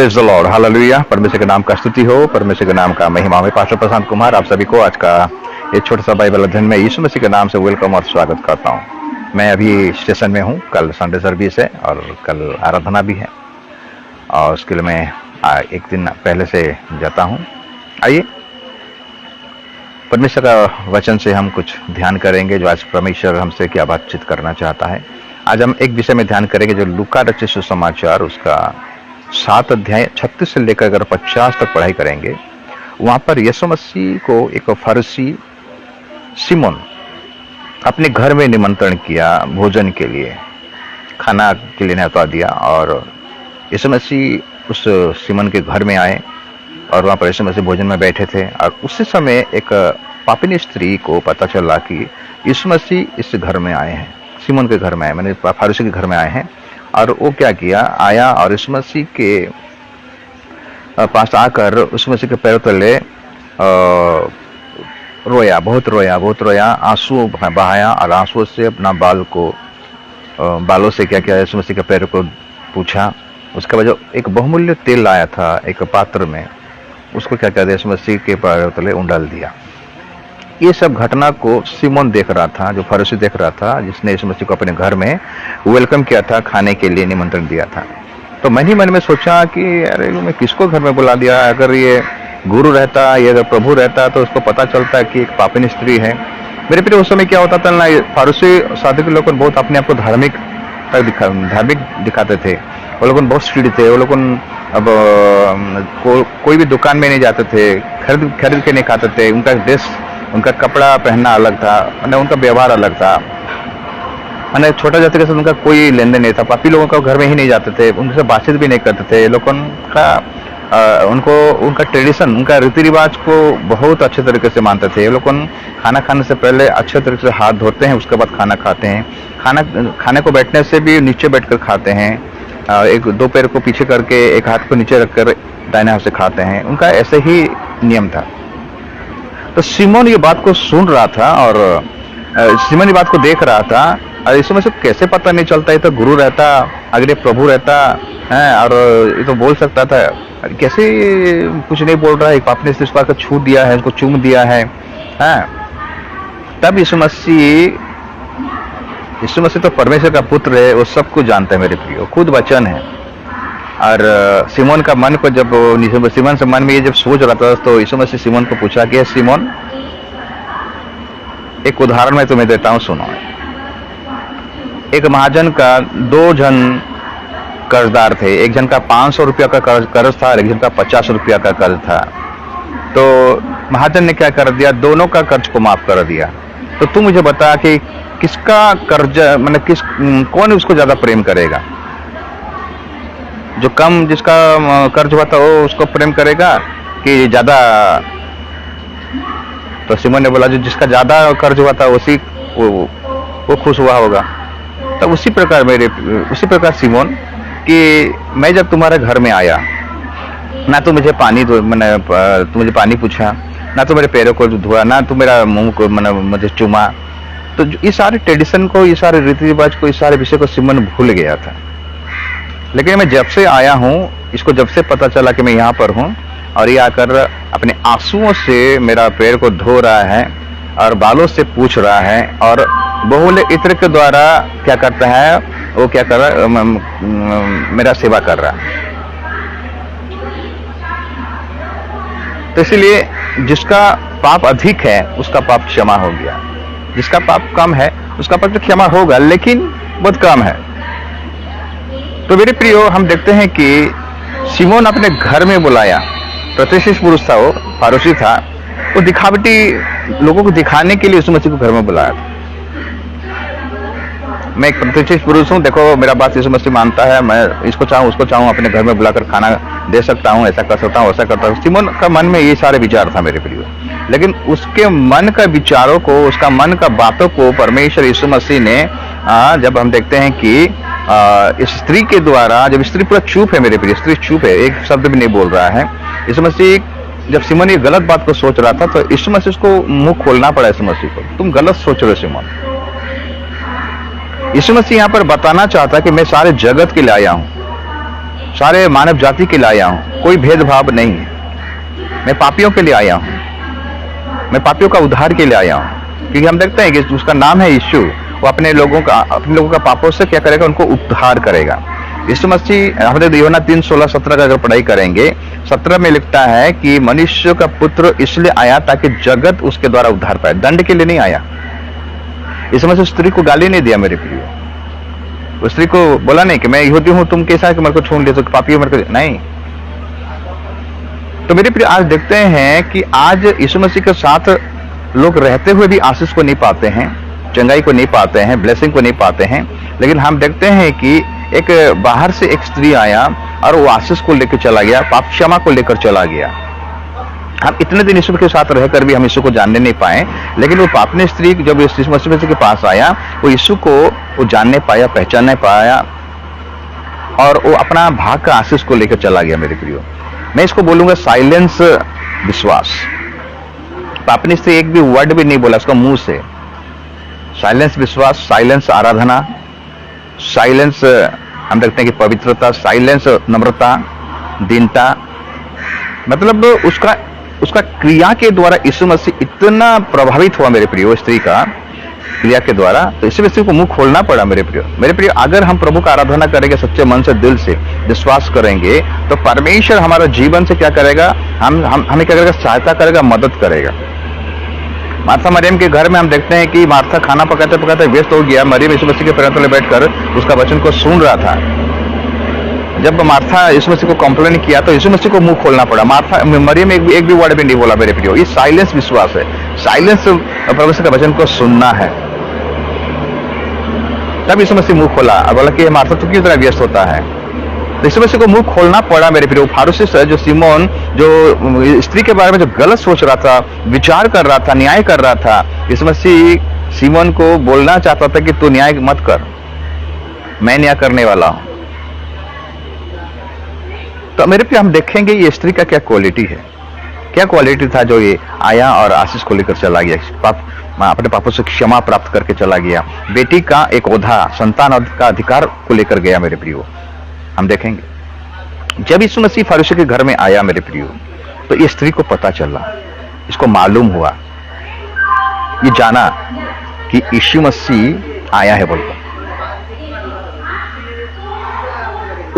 Praise the Lord, hallelujah. परमेश्वर के नाम का स्तुति हो, परमेश्वर के नाम का महिमा हो। मैं पास्टर प्रशांत कुमार आप सभी को आज का एक छोटा सा बाइबल अध्ययन में यीशु मसीह के नाम से वेलकम और स्वागत करता हूँ। मैं अभी स्टेशन में हूँ, कल संडे सर्विस है और कल आराधना भी है और उसके लिए मैं एक दिन पहले से जाता हूँ। आइए परमेश्वर का वचन से हम कुछ ध्यान करेंगे, जो आज परमेश्वर हमसे क्या बातचीत करना चाहता है। आज हम एक विषय में ध्यान करेंगे जो लूका रचित सुसमाचार उसका 7 अध्याय 36 से लेकर अगर 50 तक पढ़ाई करेंगे। वहां पर यीशु मसीह को एक फरीसी सिमोन अपने घर में निमंत्रण किया भोजन के लिए, खाना के लिए न्योता दिया और यीशु मसीह उस सिमोन के घर में आए और वहां पर यीशु मसीह भोजन में बैठे थे। और उसी समय एक पापिनी स्त्री को पता चला कि यीशु मसीह इस घर में आए हैं, सिमोन के घर में आए, मैंने फरीसी के घर में आए हैं। और वो क्या किया, आया और यीशु मसीह के पास आकर यीशु मसीह के पैरों तले रोया, बहुत रोया, आंसू बहाया और आंसुओं से अपना बालों से क्या किया, यीशु मसीह के पैरों को पूछा। उसके बाद जो एक बहुमूल्य तेल लाया था एक पात्र में, उसको क्या किया, यीशु मसीह के पैरों तले उंडाल दिया। ये सब घटना को सिमोन देख रहा था, जो फरीसी देख रहा था, जिसने यीशु मसीह को अपने घर में वेलकम किया था, खाने के लिए निमंत्रण दिया था। तो मैं ही मन में सोचा कि अरे मैं किसको घर में बुला दिया। अगर ये गुरु रहता, ये अगर प्रभु रहता तो उसको पता चलता कि एक पापिनी स्त्री है। मेरे प्रिय, उस समय क्या होता था ना, फरीसी साधु के लोग बहुत अपने आप को धार्मिक दिखाते थे। वो लोग बहुत स्ट्रिक्ट थे। वो लोग अब कोई भी दुकान में नहीं जाते थे, खरीद के नहीं खाते थे। उनका ड्रेस, उनका कपड़ा पहनना अलग था, उनका व्यवहार अलग था। छोटा जाति के साथ उनका कोई लेन देन नहीं था। पापी लोगों का घर में ही नहीं जाते थे, उनसे बातचीत भी नहीं करते थे। लोगों का उनका ट्रेडिशन, उनका रीति रिवाज को बहुत अच्छे तरीके से मानते थे। लोग खाना खाने से पहले अच्छे तरीके से हाथ धोते हैं, उसके बाद खाना खाते हैं। खाने को बैठने से भी नीचे बैठकर खाते हैं, एक दो पैर को पीछे करके एक हाथ को नीचे रखकर दाहिने हाथ से खाते हैं। उनका ऐसे ही नियम था। तो सिमोन ये बात को सुन रहा था और सिमोन ये बात को देख रहा था और इसमें से कैसे पता नहीं चलता, ये तो गुरु रहता, अगर ये प्रभु रहता है और ये तो बोल सकता था, कैसे कुछ नहीं बोल रहा है, आपने इस बात को छू दिया है, उसको चूम दिया है। तब यीशु मसीह तो परमेश्वर का पुत्र है, वो सब कुछ जानता है मेरे प्रियो, खुद वचन है। और सिमोन का मन को जब सिमोन से मन में ये जब सोच रहा था तो यीशु मसीह सिमोन को पूछा कि सिमोन, एक उदाहरण मैं तुम्हें देता हूं, सुनो। एक महाजन का 2 जन कर्जदार थे। एक जन का 500 रुपया का कर्ज था और एक जन का 50 रुपया का कर्ज था। तो महाजन ने क्या कर दिया, दोनों का कर्ज को माफ कर दिया। तो तू मुझे बता कि किसका कर्ज, कौन उसको ज्यादा प्रेम करेगा? जो कम जिसका कर्ज हुआ था वो उसको प्रेम करेगा कि ज्यादा? तो सिमोन ने बोला जो जिसका ज्यादा कर्ज हुआ था उसी वो खुश हुआ होगा। तो उसी प्रकार सिमोन कि मैं जब तुम्हारे घर में आया, ना तो मुझे तू मुझे पानी पूछा, ना तो मेरे पैरों को धोया, ना तो मेरा मुंह को मुझे चूमा। तो इस सारे ट्रेडिशन को, इस सारे रीति रिवाज को, इस सारे विषय को सिमोन भूल गया था। लेकिन मैं जब से आया हूँ, इसको जब से पता चला कि मैं यहाँ पर हूँ और ये आकर अपने आंसुओं से मेरा पैर को धो रहा है और बालों से पूछ रहा है और बहुमूल्य इत्र के द्वारा क्या करता है, वो क्या कर रहा है, मेरा सेवा कर रहा है। तो इसलिए जिसका पाप अधिक है उसका पाप क्षमा हो गया, जिसका पाप कम है उसका पाप क्षमा होगा, लेकिन बहुत कम है। तो मेरे प्रियो, हम देखते हैं कि सिमोन अपने घर में बुलाया, प्रतिष्ठित पुरुष था, वो फरीसी था, वो दिखावटी लोगों को दिखाने के लिए यीशु मसीह को घर में बुलाया था। मैं एक प्रतिष्ठित पुरुष हूँ, देखो मेरा बात यीशु मसीह मानता है, मैं इसको चाहूँ उसको चाहूँ अपने घर में बुलाकर खाना दे सकता हूँ, ऐसा कर सकता हूँ, वैसा करता हूँ। सिमोन का मन में ये सारे विचार था मेरे प्रियो। लेकिन उसके मन का विचारों को, उसका मन का बातों को परमेश्वर यीशु मसीह ने जब हम देखते हैं कि इस स्त्री के द्वारा, जब स्त्री पूरा चुप है मेरे प्रिय, स्त्री चुप है, एक शब्द भी नहीं बोल रहा है। यीशु मसीह जब सिमोन ये गलत बात को सोच रहा था तो यीशु मसीह को मुंह खोलना पड़ा यीशु मसीह को, तुम गलत सोच रहे हो सिमोन। यीशु मसीह यहाँ पर बताना चाहता है कि मैं सारे जगत के लिए आया हूँ, सारे मानव जाति के लिए आया हूं, कोई भेदभाव नहीं है। मैं पापियों के लिए आया हूं, मैं पापियों का उद्धार के लिए आया हूं। क्योंकि हम देखते हैं कि उसका नाम है यीशु, वो अपने लोगों का पापों से क्या करेगा, उनको उद्धार करेगा। यीशु मसीह, हम यूहन्ना 3:16-17 का अगर पढ़ाई करेंगे, 17 में लिखता है कि मनुष्य का पुत्र इसलिए आया ताकि जगत उसके द्वारा उद्धार पाए, दंड के लिए नहीं आया। यीशु मसीह स्त्री को गाली नहीं दिया मेरे प्रिय, उस स्त्री को बोला नहीं कि मैं यहूदी हूं, तुम कैसा है कि मेरे को छून ले, तो पापी हो मेरे को, नहीं। तो मेरे प्रिय, आज देखते हैं कि आज यीशु मसीह के साथ लोग रहते हुए भी आशीष को नहीं पाते हैं, चंगाई को नहीं पाते हैं, ब्लेसिंग को नहीं पाते हैं। लेकिन हम देखते हैं कि एक बाहर से एक स्त्री आया और वो आशीष को लेकर चला गया, पाप क्षमा को लेकर चला गया। हम इतने दिन यीशु के साथ रहकर भी हम यीशु को जानने नहीं पाए, लेकिन वो पापनी स्त्री जब यीशु मसीह के पास आया, वो यीशु को वो जानने पाया, पहचानने पाया, और वो अपना भाग का आशीष को लेकर चला गया। मेरे प्रियो, मैं इसको बोलूंगा साइलेंस विश्वास। पापनी स्त्री एक भी वर्ड भी नहीं बोला उसका मुंह से। साइलेंस विश्वास, साइलेंस आराधना, साइलेंस हम देखते हैं कि पवित्रता, साइलेंस नम्रता, दीनता, मतलब उसका क्रिया के द्वारा यीशु मसीह इतना प्रभावित हुआ मेरे प्रियो, स्त्री का क्रिया के द्वारा, तो इसी स्त्री को मुंह खोलना पड़ा। मेरे प्रियो, अगर हम प्रभु का आराधना करेंगे सच्चे मन से, दिल से विश्वास करेंगे, तो परमेश्वर हमारा जीवन से क्या करेगा, हमें क्या करेगा, सहायता करेगा, मदद करेगा। मार्था मरियम के घर में हम देखते हैं कि मार्था खाना पकाते पकाते व्यस्त हो गया, मरियम यीशु मसीह के पैरों तले बैठकर उसका वचन को सुन रहा था। जब मार्था यीशु मसीह को कंप्लेन किया तो यीशु मसीह को मुंह खोलना पड़ा। मरियम एक भी वर्ड भी नहीं बोला। मेरे प्रियो, ये साइलेंस विश्वास है, साइलेंस परमेश्वर के वचन को सुनना है। तब यीशु मसीह मुंह खोला और बोला कि मार्था तू क्यों इतना व्यस्त होता है। यीशु मसीह को मुंह खोलना पड़ा। मेरे प्रियो, फारूसी से जो सिमोन, जो स्त्री के बारे में जो गलत सोच रहा था, विचार कर रहा था, न्याय कर रहा था, यीशु मसीह सिमोन को बोलना चाहता था कि तू न्याय मत कर, मैं न्याय करने वाला हूं। तो मेरे प्रियो, हम देखेंगे ये स्त्री का क्या क्वालिटी है, क्या क्वालिटी था जो ये आया और आशीष को लेकर चला गया, अपने पापों से क्षमा प्राप्त करके चला गया, बेटी का एक ओधा, संतान का अधिकार को लेकर गया। मेरे प्रियो, हम देखेंगे जब यीशु मसीह फरीसी के घर में आया मेरे प्रियो, तो ये स्त्री को पता चला, इसको मालूम हुआ, ये जाना कि यीशु मसीह आया है बोलकर।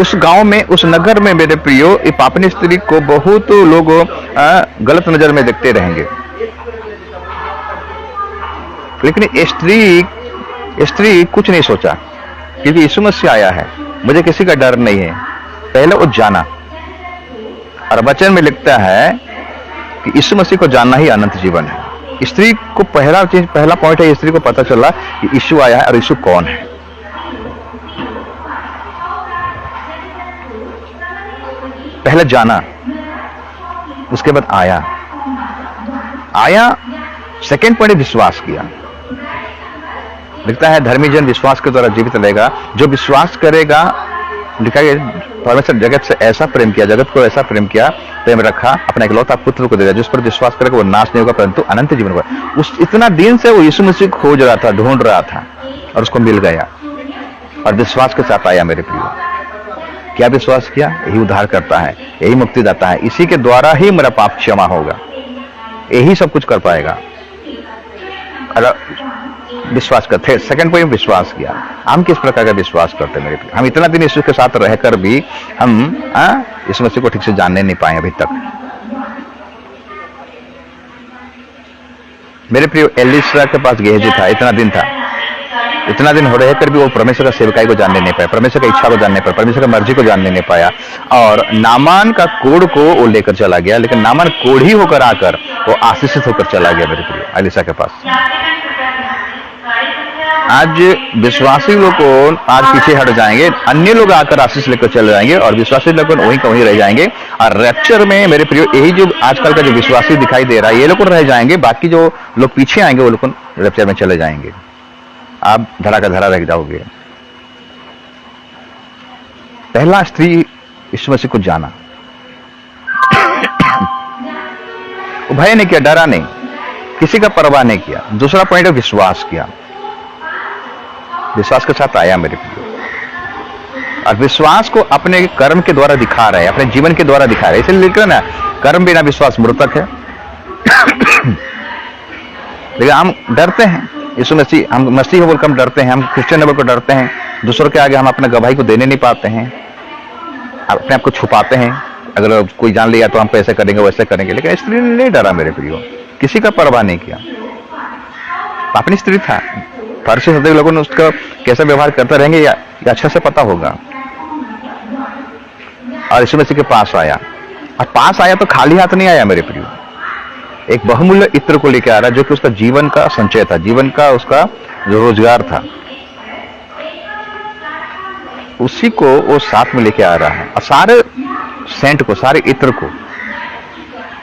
उस गांव में, उस नगर में मेरे प्रियो, ये पापनी स्त्री को बहुत लोग गलत नजर में देखते रहेंगे। लेकिन ये स्त्री कुछ नहीं सोचा, क्योंकि यीशु मसीह आया है, मुझे किसी का डर नहीं है। पहले वो जाना, और वचन में लिखता है कि यीशु मसीह को जानना ही अनंत जीवन है। स्त्री को पहला पॉइंट है, स्त्री को पता चला कि यीशु आया है और यीशु कौन है। पहले जाना, उसके बाद आया। सेकेंड पॉइंट विश्वास किया। लिखता है धर्मी जन विश्वास के द्वारा जीवित रहेगा। जो विश्वास करेगा, लिखा है परमेश्वर जगत से ऐसा प्रेम किया, जगत को ऐसा प्रेम रखा, अपना इकलौता पुत्र को दे दिया, जिस पर विश्वास करेगा वो नाश नहीं होगा परंतु अनंत जीवन होगा। उस इतना दिन से वो यीशु मसीह को खोज रहा था, ढूंढ रहा था, और उसको मिल गया और विश्वास के साथ आया। मेरे प्रियो, क्या विश्वास किया? यही उद्धार करता है, यही मुक्ति देता है, इसी के द्वारा ही मेरा पाप क्षमा होगा, यही सब कुछ कर पाएगा। विश्वास करते। सेकंड पॉइंट विश्वास किया। हम किस प्रकार का विश्वास करते हैं मेरे प्रिय? हम इतना दिन यीशु के साथ रहकर भी हम इस मसीह को ठीक से जानने नहीं पाए अभी तक। मेरे प्रिय, एलीशा के पास गेहजी था, इतना दिन हो रहकर भी वो परमेश्वर का सेवकाई को जानने नहीं पाया, परमेश्वर की इच्छा को जानने पाया, परमेश्वर की मर्जी को जानने नहीं पाया, और नामान का कोढ़ को वो लेकर चला गया। लेकिन नामान कोढ़ी होकर आकर वो आशीषित होकर चला गया मेरे प्रिय एलीशा के पास। आज विश्वासी लोग आज पीछे हट जाएंगे, अन्य लोग आकर आशीष लेकर चले जाएंगे, और विश्वासी लोग वहीं का वहीं रह जाएंगे। और रैप्चर में मेरे प्रिय, यही जो आजकल का जो विश्वासी दिखाई दे रहा है, ये लोग रह जाएंगे, बाकी जो लोग पीछे आएंगे वो लोग रैप्चर में चले जाएंगे। आप धरा का धरा रह जाओगे। पहला स्त्री यीशु मसीह को जाना, भय नहीं किया, डरा नहीं, किसी का परवाह नहीं किया। दूसरा पॉइंट है विश्वास किया, विश्वास के साथ आया मेरे प्रिय। और विश्वास को अपने कर्म के द्वारा दिखा रहे हैं, अपने जीवन के द्वारा दिखा रहे हैं। इसलिए लिख रहे ना, कर्म बिना विश्वास मृतक है। लेकिन हम डरते हैं, यीशु मसीह, हम मसीह हो बोलकर हम डरते हैं, हम क्रिश्चियन हो बोलकर डरते हैं, दूसरों के आगे हम अपने गवाही को देने नहीं पाते हैं, अपने आप को छुपाते हैं। अगर कोई जान लिया तो हम ऐसे करेंगे वैसे करेंगे। लेकिन स्त्री ने नहीं डरा मेरे प्रियो, किसी का परवाह नहीं किया। अपनी स्त्री था, फर्शी सदैव लोगों ने उसका कैसा व्यवहार करते रहेंगे या अच्छा से पता होगा। और यीशु मसीह के पास आया, और पास आया तो खाली हाथ नहीं आया मेरे प्रियो, एक बहुमूल्य इत्र को लेकर आ रहा, जो कि उसका जीवन का संचय था, जीवन का उसका जो रोजगार था, उसी को वो साथ में लेके आ रहा है। और सारे सेंट को, सारे इत्र को,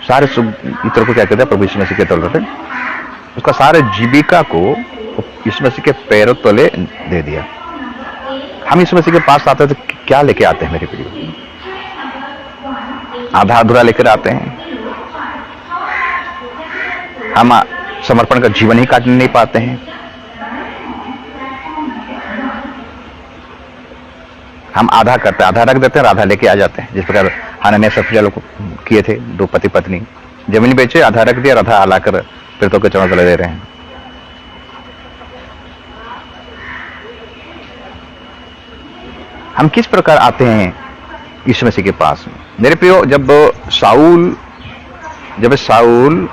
सारे इत्र को क्या कहते हैं, प्रभु यीशु मसीह के तौर पे उसका सारे जीविका को यीशु मसीह के पैरों तले दे दिया। हम यीशु मसीह के पास आते हैं तो क्या लेके आते हैं मेरे प्रिय? आधा अधूरा लेकर आते हैं। हम समर्पण का जीवन ही काट नहीं पाते हैं। हम आधा करते हैं, आधा रख देते हैं, आधा लेके आ जाते हैं। जिस प्रकार हनन्याह सफीरा लोग किए थे, दो पति पत्नी जमीन बेचे, आधा रख दिया, आधा लाकर प्रेतों के चरणों तले दे रहे हैं। हम किस प्रकार आते हैं यीशु मसीह के पास? मेरे प्रियो, जब साउल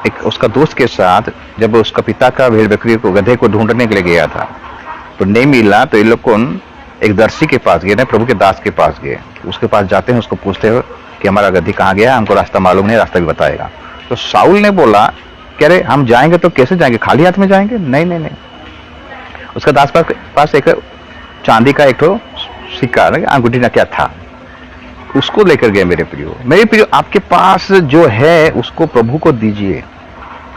एक उसका दोस्त के साथ, जब उसका पिता का भेड़ बकरी को, गधे को ढूंढने के लिए गया था, तो नहीं मिला, तो ये लोग कौन एक दर्शी के पास गए, प्रभु के दास के पास गए। उसके पास जाते हैं, उसको पूछते हो कि हमारा गधी कहाँ गया, हमको रास्ता मालूम नहीं, रास्ता भी बताएगा। तो साउल ने बोला कि अरे हम जाएंगे तो कैसे जाएंगे, खाली हाथ में जाएंगे? नहीं नहीं नहीं। उसका दास पास एक चांदी का एक सिक्का, अंगूठी ना क्या था, उसको लेकर गए। मेरे प्रियो, आपके पास जो है उसको प्रभु को दीजिए,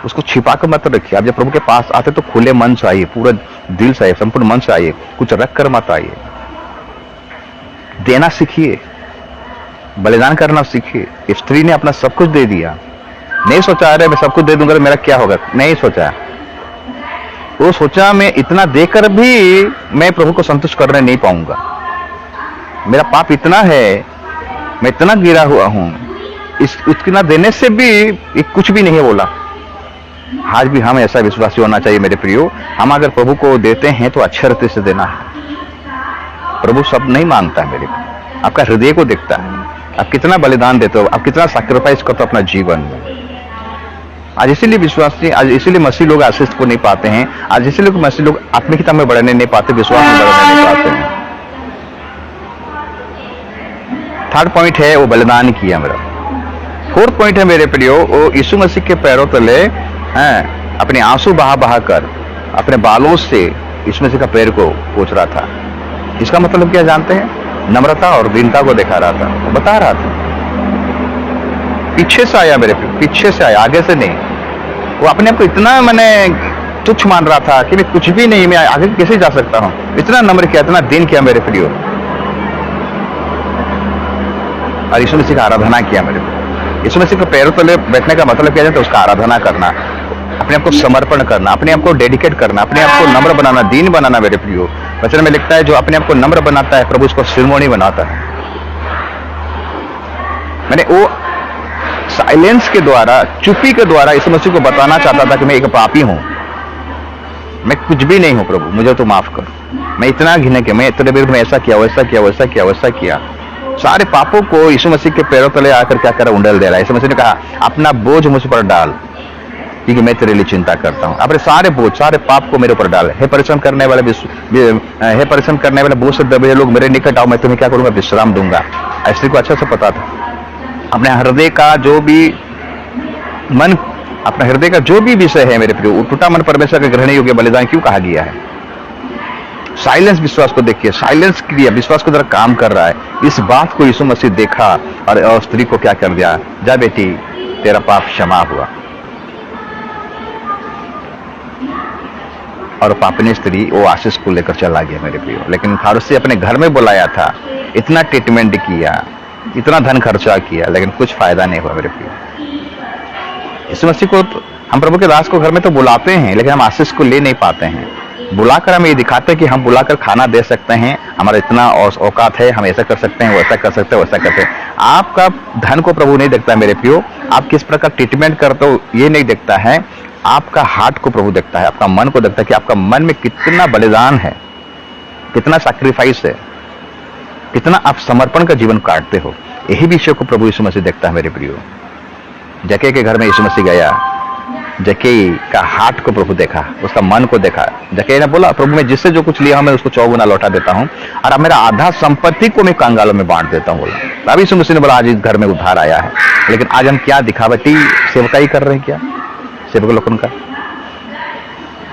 उसको छिपा कर मत रखिए। आप जब प्रभु के पास आते तो खुले मन से आइए, पूरा दिल से आइए, संपूर्ण मन से आइए, कुछ रख कर मत आइए। देना सीखिए, बलिदान करना सीखिए। स्त्री ने अपना सब कुछ दे दिया, नहीं सोचा अरे मैं सब कुछ दे दूंगा तो मेरा क्या होगा, नहीं सोचा। वो सोचा मैं इतना देकर भी मैं प्रभु को संतुष्ट करने नहीं पाऊंगा, मेरा पाप इतना है, मैं इतना गिरा हुआ हूं, इतना देने से भी कुछ भी नहीं बोला। आज भी हम ऐसा विश्वासी होना चाहिए मेरे प्रियो। हम अगर प्रभु को देते हैं तो अच्छे रीति से देना है। प्रभु सब नहीं मानता है मेरे, आपका हृदय को देखता है, आप कितना बलिदान देते हो, आप कितना सैक्रिफाइस करते हो अपना जीवन में। आज इसीलिए विश्वासी, आज इसीलिए मसीह लोग आशीष को नहीं पाते हैं, आज इसीलिए मसीह लोग आत्मिकता में बढ़ने नहीं पाते, विश्वास में बढ़ने नहीं पाते हैं। थर्ड पॉइंट है वो बलिदान किया मेरा। फोर्थ पॉइंट है मेरे प्रियो, वो यीशु मसीह के पैरों तले अपने आंसू बहा कर अपने बालों से यीशु मसीह का पैर को पोंछ रहा था। इसका मतलब क्या जानते हैं? नम्रता और दीनता को दिखा रहा था, बता रहा था। पीछे से आया मेरे प्रियो, पीछे से आया, आगे से नहीं। वो अपने आप को इतना मैंने तुच्छ मान रहा था कि मैं कुछ भी नहीं, मैं आगे कैसे जा सकता हूं। इतना नम्र किया, इतना दीन किया मेरे प्रियो, और यीशु मसीह का आराधना किया मेरे प्रियो। यीशु मसीह के पैरों तले बैठने का मतलब क्या है? तो उसका आराधना करना, अपने आप को समर्पण करना, अपने आप को डेडिकेट करना, अपने आप को नम्र बनाना, दीन बनाना मेरे प्रियो। वचन में लिखता है जो अपने आप को नम्र बनाता है प्रभु उसको शिरोमणि बनाता है। मैंने वो साइलेंस के द्वारा, चुप्पी के द्वारा यीशु मसीह को बताना चाहता था कि मैं एक पापी हूं, मैं कुछ भी नहीं हूं, प्रभु मुझे तो माफ कर, मैं इतना घिने के, मैं तेरे विरुद्ध में ऐसा किया, वैसा किया, वैसा किया, वैसा किया। सारे पापों को यीशु मसीह के पैरों तले आकर क्या कर उंडेल दे रहा है। यीशु मसीह ने कहा अपना बोझ मुझ पर डाल, क्योंकि मैं तेरे लिए चिंता करता हूं। अपने सारे बोझ, सारे पाप को मेरे ऊपर डाल। हे परिश्रम करने वाले बोझ से दबे लोग मेरे निकट आओ, मैं तुम्हें क्या करूंगा? विश्राम दूंगा। ऐसे को अच्छा से पता था। अपने हृदय का जो भी मन, अपना हृदय का जो भी विषय है मेरे प्रियो, टूटा मन परमेश्वर के ग्रहण योग्य बलिदान क्यों कहा गया है? साइलेंस विश्वास को देखिए, साइलेंस क्रिया विश्वास को द्वारा काम कर रहा है। इस बात को यीशु मसीह देखा और स्त्री को क्या कर दिया? जा बेटी, तेरा पाप क्षमा हुआ। और पापनी स्त्री वो आशीष को लेकर चला गया मेरे प्रियो। लेकिन फारूसी अपने घर में बुलाया था, इतना ट्रीटमेंट किया, इतना धन खर्चा किया, लेकिन कुछ फायदा नहीं हुआ मेरे प्रियो। यीशु मसीह को हम प्रभु के दास को घर में तो बुलाते हैं, लेकिन हम आशीष को ले नहीं पाते हैं। बुलाकर हमें ये दिखाते हैं कि हम बुलाकर खाना दे सकते हैं, हमारा इतना औकात है, हम ऐसा कर सकते हैं, वैसा कर सकते हैं, वैसा करते हैं। आपका धन को प्रभु नहीं देखता है मेरे प्रियो, आप किस प्रकार ट्रीटमेंट करते हो ये नहीं देखता है, आपका हार्ट को प्रभु देखता है, आपका मन को देखता है कि आपका मन में कितना बलिदान है, कितना सैक्रिफाइस है, कितना आप समर्पण का जीवन काटते हो। यही विषय को प्रभु यीशु मसीह देखता है मेरे प्रियो। जक्कई के घर में यीशु मसीह गया, जक्कई का हार्ट को प्रभु देखा, उसका मन को देखा। जक्कई ने बोला, प्रभु मैं जिससे जो कुछ लिया हूं मैं उसको 4 गुना लौटा देता हूं, और अब मेरा आधा संपत्ति को मैं कंगालों में बांट देता हूं। बोला तब यीशु मसीह ने बोला आज इस घर में उद्धार आया है। लेकिन आज हम क्या दिखावटी सेवकाई कर रहे हैं, क्या सेवक लोगों का?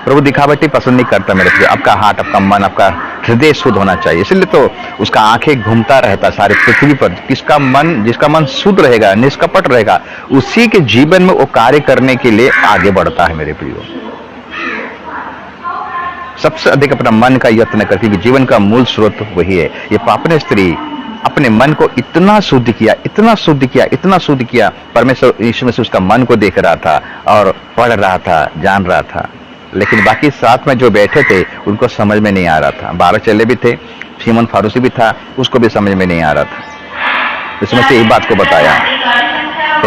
प्रभु दिखावटी पसंद नहीं करता मेरे प्रिय। आपका हार्ट, आपका मन, आपका हृदय शुद्ध होना चाहिए। इसलिए तो उसका आंखें घूमता रहता सारी पृथ्वी पर। जिसका मन शुद्ध रहेगा, निष्कपट रहेगा, उसी के जीवन में वो कार्य करने के लिए आगे बढ़ता है मेरे प्रियो। सबसे अधिक अपना मन का यत्न करके, जीवन का मूल स्रोत वही है। ये पापने स्त्री अपने मन को इतना शुद्ध किया, इतना शुद्ध किया, इतना शुद्ध किया। परमेश्वर यीशु मसीह उसका मन को देख रहा था और पढ़ रहा था, जान रहा था। लेकिन बाकी साथ में जो बैठे थे उनको समझ में नहीं आ रहा था। 12 चेले भी थे, सीमोन फारूसी भी था, उसको भी समझ में नहीं आ रहा था। यीशु मसीह एक बात को बताया,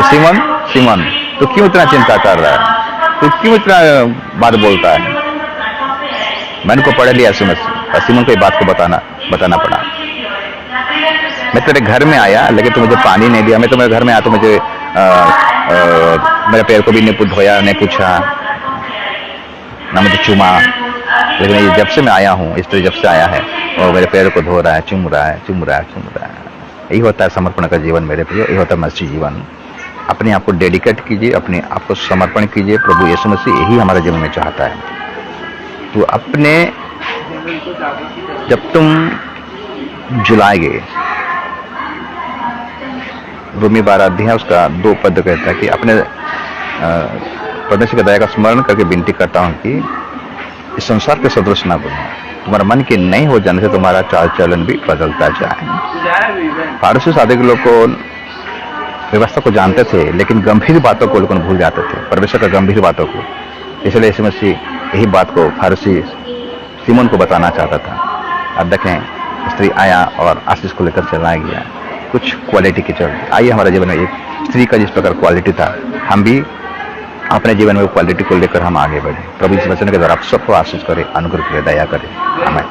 सीमोन सीमोन तो क्यों इतना चिंता कर रहा है, तो क्यों इतना बात बोलता है? मन को पढ़ लिया यीशु मसीह, और सीमोन को एक बात को बताना पड़ा। मैं तेरे घर में आया लेकिन तू मुझे पानी नहीं दिया। मैं तुम्हारे घर में आया तो मुझे मेरे पैर को भी नहीं धोया, नहीं पूछा, ना मुझे चूमा। लेकिन ये जब से मैं आया हूँ, इस तरह जब से आया है, और मेरे पैर को धो रहा है, चूम रहा है, चूम रहा है, चूम रहा है। यही होता है समर्पण का जीवन मेरे प्रिय, यही होता है मसीह जीवन। अपने आप को डेडिकेट कीजिए, अपने आप को समर्पण कीजिए। प्रभु यीशु मसीह यही हमारे जीवन में चाहता है। तो अपने जब तुम जुलाएंगे, रोमी 12 अध्याय उसका 2 पद कहता है कि अपने परमेश्वर की दया का स्मरण करके विनती करता हूं कि इस संसार के सदृश न बनो। तुम्हारा मन के नहीं हो जाने से तुम्हारा चाल चलन भी बदलता जाए। फारसी साधक लोग को व्यवस्था को जानते थे, लेकिन गंभीर बातों को लोग भूल जाते थे, परमेश्वर का गंभीर बातों को। इसलिए यीशु मसीह यही बात को फारसी सीमोन को बताना चाहता था। अब देखें, स्त्री आया और आशीष को लेकर चला गया, कुछ क्वालिटी के चलते। आइए हमारे जीवन में एक स्त्री का जिस प्रकार क्वालिटी था, हम भी अपने जीवन में वो क्वालिटी को लेकर हम आगे बढ़े। प्रभु इस वचन के द्वारा आप सबको आशीष करे, अनुग्रह करे, दया करे। आमीन।